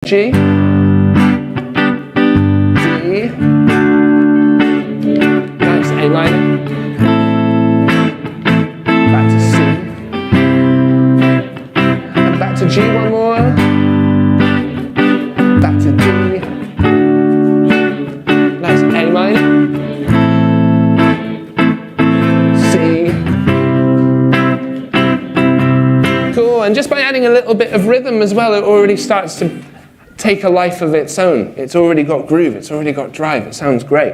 G, D, nice, A minor, back to C, and back to G one more, back to D, nice, A minor, C, cool, and just by adding a little bit of rhythm as well, it already starts to take a life of its own. It's already got groove, it's already got drive, it sounds great.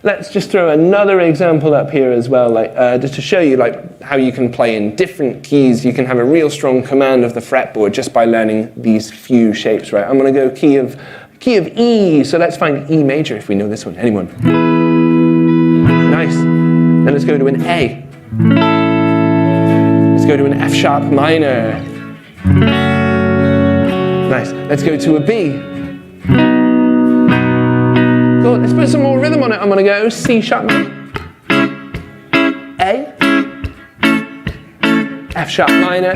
Let's just throw another example up here as well, just to show you how you can play in different keys. You can have a real strong command of the fretboard just by learning these few shapes, right? I'm gonna go key of E, so let's find E major if we know this one. Anyone? Nice. Then let's go to an A. Let's go to an F sharp minor. Nice. Let's go to a B. Cool. Let's put some more rhythm on it. I'm going to go C sharp minor, A, F sharp minor,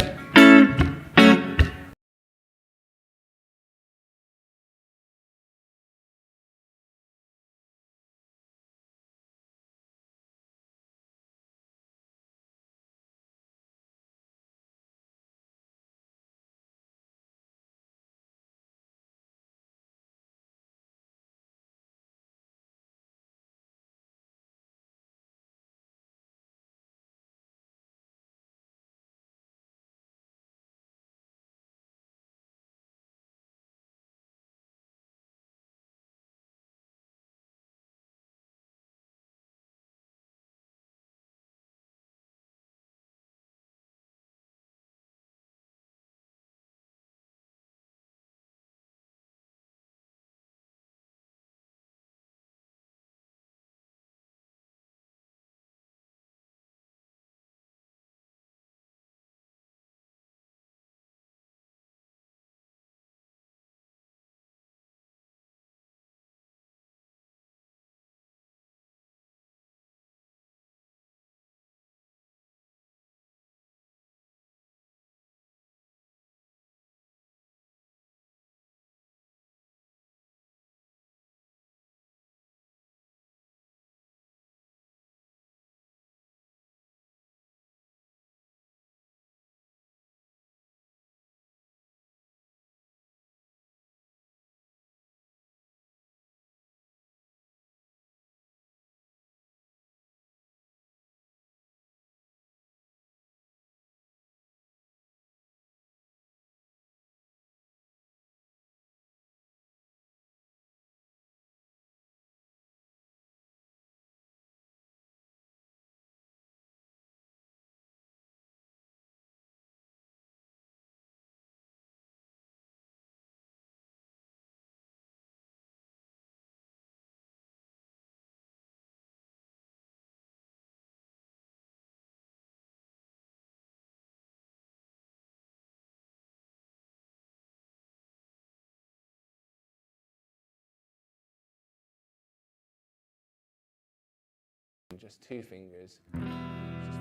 just two fingers. Just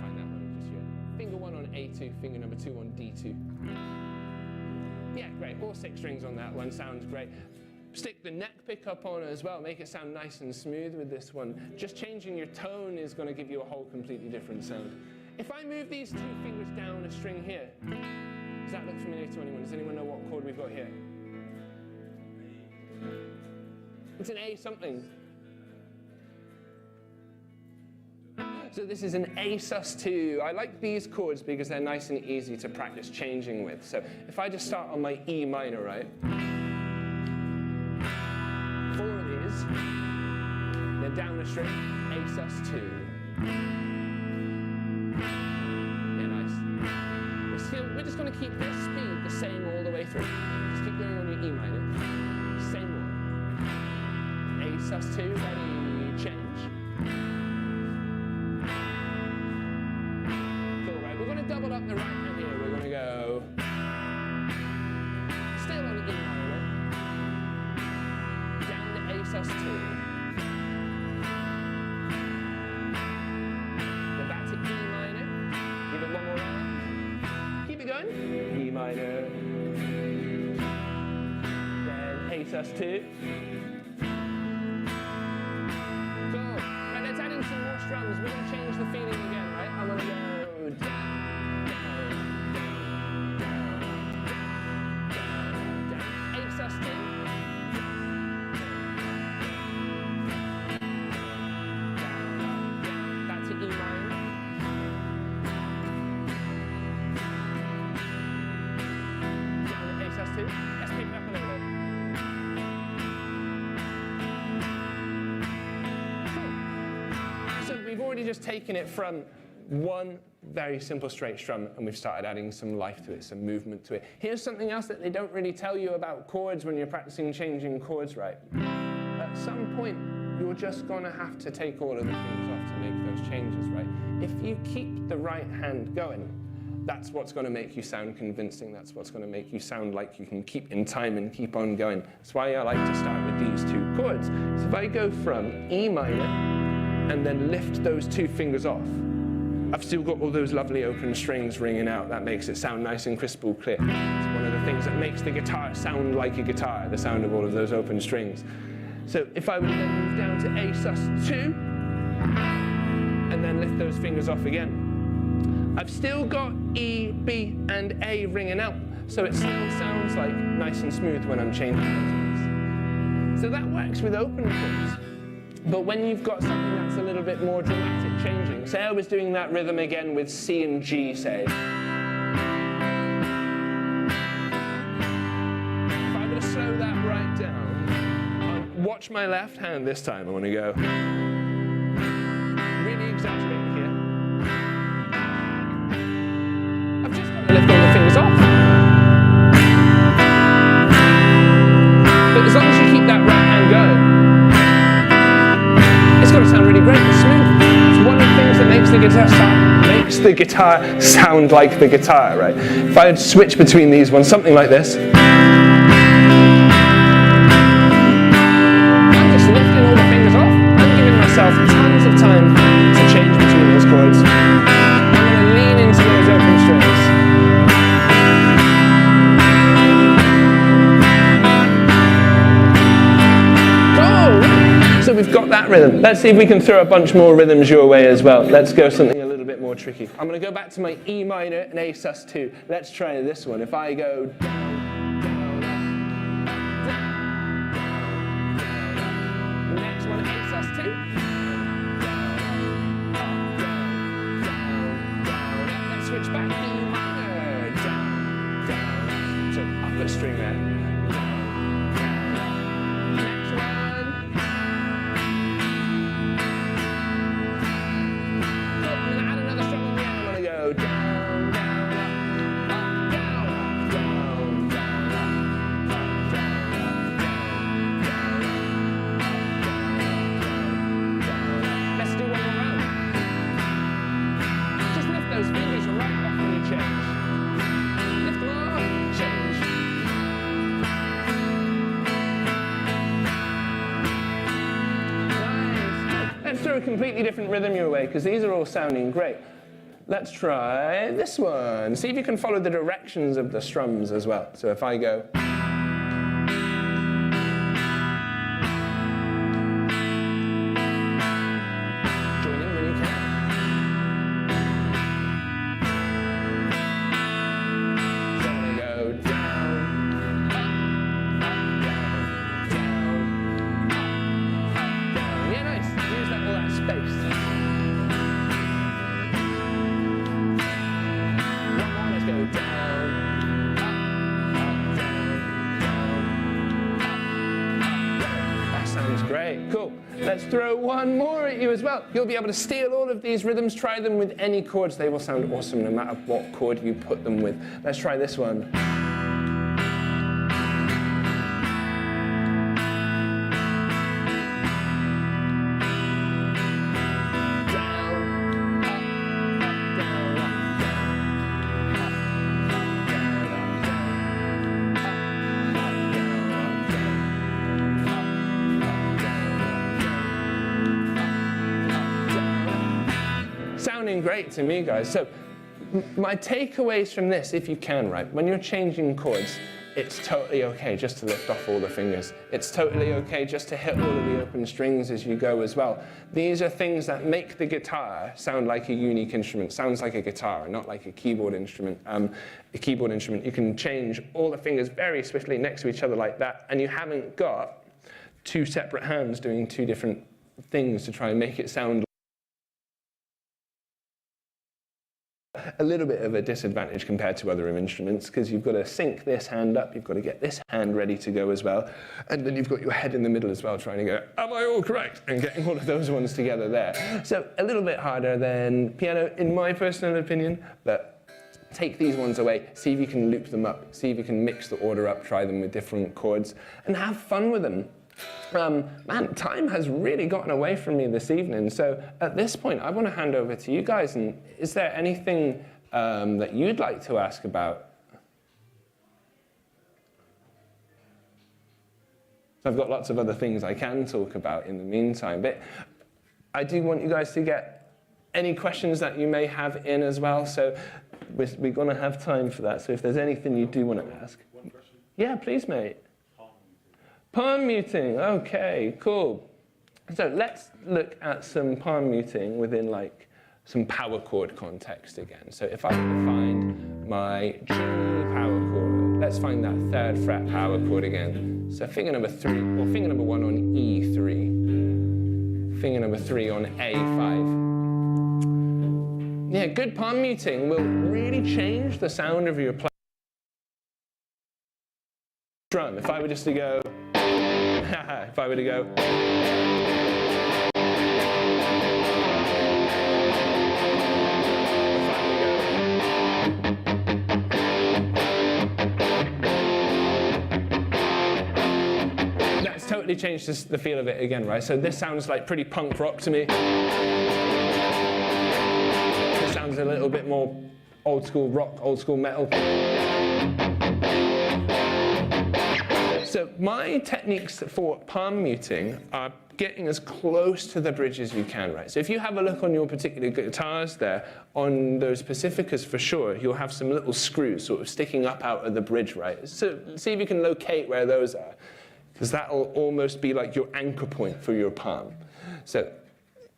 find that one. Just your finger one on A2, finger number 2 on D2. Yeah, great. All 6 strings on that one. Sounds great. Stick the neck pickup on as well. Make it sound nice and smooth with this one. Just changing your tone is going to give you a whole completely different sound. If I move these 2 fingers down a string here, does that look familiar to anyone? Does anyone know what chord we've got here? It's an A something. So this is an A sus2. I like these chords because they're nice and easy to practice changing with. So if I just start on my E minor, right? 4 of these, they're down a string, A sus2. Yeah, nice. We're just going to keep this speed the same all the way through. Just keep going on your E minor. Same one. A sus2, ready, change. Double up the right hand here. We're going to go still on E minor, down to A sus2, then back to E minor. Give it one more round. Keep it going. E minor, then sus2. Cool. Right, let's add in some more strums. We're going to change the feeling again, right? I'm going to go down, down, down, down, down. A sus2. Back to E minor. Let's pick it up a little bit. Cool. So we've already just taken it from one very simple straight strum and we've started adding some life to it, some movement to it. Here's something else that they don't really tell you about chords when you're practicing changing chords, right? At some point, you're just going to have to take all of the things off to make those changes, right? If you keep the right hand going, that's what's going to make you sound convincing. That's what's going to make you sound like you can keep in time and keep on going. That's why I like to start with these two chords. So if I go from E minor and then lift those two fingers off, I've still got all those lovely open strings ringing out. That makes it sound nice and crystal clear. It's one of the things that makes the guitar sound like a guitar, the sound of all of those open strings. So if I would then move down to A sus2 and then lift those fingers off again, I've still got E, B, and A ringing out, so it still sounds like nice and smooth when I'm changing those notes. So that works with open chords. But when you've got something that's a little bit more dramatic changing, say I was doing that rhythm again with C and G, say. If I were to slow that right down, watch my left hand this time. I want to go really exaggerating here. Lift all the fingers off. But as long as you keep that right hand going, it's going to sound really great and smooth. It's one of the things that makes the guitar sound like the guitar, right? If I had to switch between these ones, something like this. I'm just lifting all the fingers off. I'm giving myself tons of time to change between those chords. I'm going to lean into those open strings. So we've got that rhythm. Let's see if we can throw a bunch more rhythms your way as well. Let's go something a little bit more tricky. I'm going to go back to my E minor and A sus2. Let's try this one. If I go down, down, down, down. Next one, A sus2. Down, down, down, down. Let's switch back. E minor, down, down. So up a string there. A completely different rhythm your way, because these are all sounding great. Let's try this one. See if you can follow the directions of the strums as well. So if I go... join in when you can. So I'm going to go down, up, down, down, up, down. Yeah, nice. Use all that space. One more, let's go down, up, down, down, up, down. That sounds great. Cool. Let's throw one more at you as well. You'll be able to steal all of these rhythms, try them with any chords. They will sound awesome no matter what chord you put them with. Let's try this one. Sounding great to me, guys. So my takeaways from this, if you can, right, when you're changing chords, it's totally okay just to lift off all the fingers. It's totally okay just to hit all of the open strings as you go as well. These are things that make the guitar sound like a unique instrument, sounds like a guitar, not like a keyboard instrument. A keyboard instrument, you can change all the fingers very swiftly next to each other like that, and you haven't got two separate hands doing two different things to try and make it sound a little bit of a disadvantage compared to other instruments, because you've got to sync this hand up, you've got to get this hand ready to go as well, and then you've got your head in the middle as well, trying to go, am I all correct? And getting all of those ones together there. So a little bit harder than piano, in my personal opinion, but take these ones away, see if you can loop them up, see if you can mix the order up, try them with different chords, and have fun with them. Man, time has really gotten away from me this evening, so at this point I want to hand over to you guys, and is there anything that you'd like to ask about? So I've got lots of other things I can talk about in the meantime, but I do want you guys to get any questions that you may have in as well, so we're going to have time for that, so if there's anything you do want to ask. One question. Yeah, please, mate. Palm muting, okay, cool. So let's look at some palm muting within like some power chord context again. So if I find my G power chord, let's find that 3rd fret power chord again. So finger number 3, or finger number 1 on E3, finger number 3 on A5. Yeah, good palm muting will really change the sound of your drum. If I were just to go, if I were to go, that's totally changed the feel of it again, right? So this sounds like pretty punk rock to me. This sounds a little bit more old school rock, old school metal. So my techniques for palm muting are getting as close to the bridge as you can, right? So if you have a look on your particular guitars there, on those Pacificas for sure, you'll have some little screws sort of sticking up out of the bridge, right? So see if you can locate where those are, because that'll almost be like your anchor point for your palm. So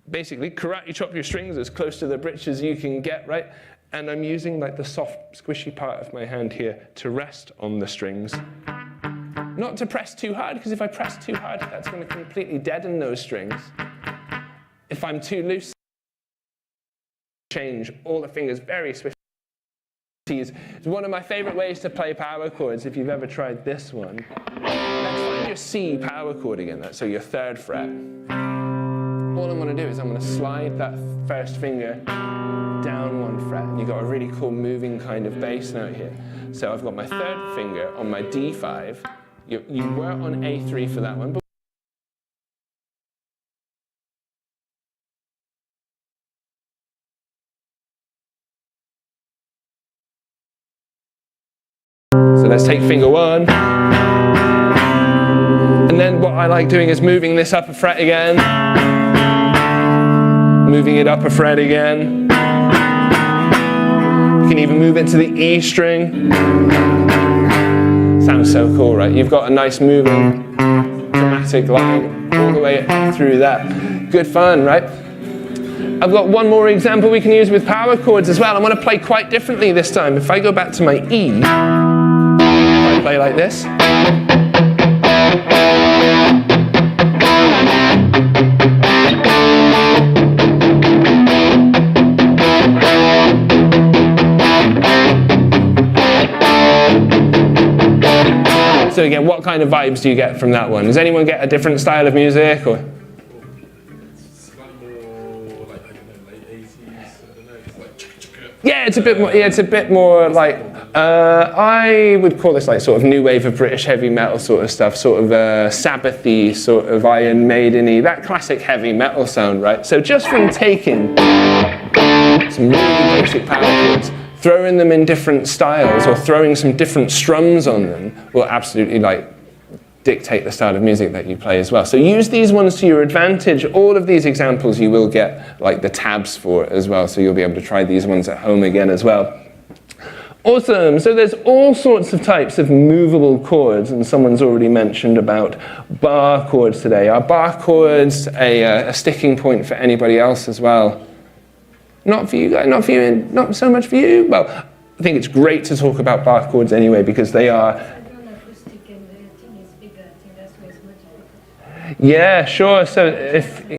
basically, karate chop your strings as close to the bridge as you can get, right? And I'm using like the soft, squishy part of my hand here to rest on the strings. Not to press too hard, because if I press too hard, that's going to completely deaden those strings. If I'm too loose, change all the fingers very swiftly. It's one of my favorite ways to play power chords, if you've ever tried this one. Let's find your C power chord again, so your 3rd fret. All I'm going to do is I'm going to slide that 1st finger down 1 fret, and you've got a really cool moving kind of bass note here. So I've got my 3rd finger on my D5. You were on A3 for that one, but so let's take finger 1, and then what I like doing is moving this up a fret again, moving it up a fret again. You can even move it to the E string. Sounds so cool, right? You've got a nice moving, dramatic line all the way up through that. Good fun, right? I've got one more example we can use with power chords as well. I'm going to play quite differently this time. If I go back to my E, I play like this. So again, what kind of vibes do you get from that one? Does anyone get a different style of music, or? It's like more like, I don't know, late 80s, I don't know, it's like Yeah, it's a bit more. Yeah, it's a bit more like I would call this like sort of new wave of British heavy metal sort of stuff, sort of Sabbathy, sort of Iron Maiden-y, that classic heavy metal sound, right? So just from taking some really basic power chords, throwing them in different styles or throwing some different strums on them will absolutely like dictate the style of music that you play as well. So use these ones to your advantage. All of these examples you will get like the tabs for as well, so you'll be able to try these ones at home again as well. Awesome. So there's all sorts of types of movable chords, and someone's already mentioned about bar chords today. Are bar chords a sticking point for anybody else as well? Not for you guys, not for you, not so much for you? Well, I think it's great to talk about bar chords anyway because they are... Yeah, sure. So if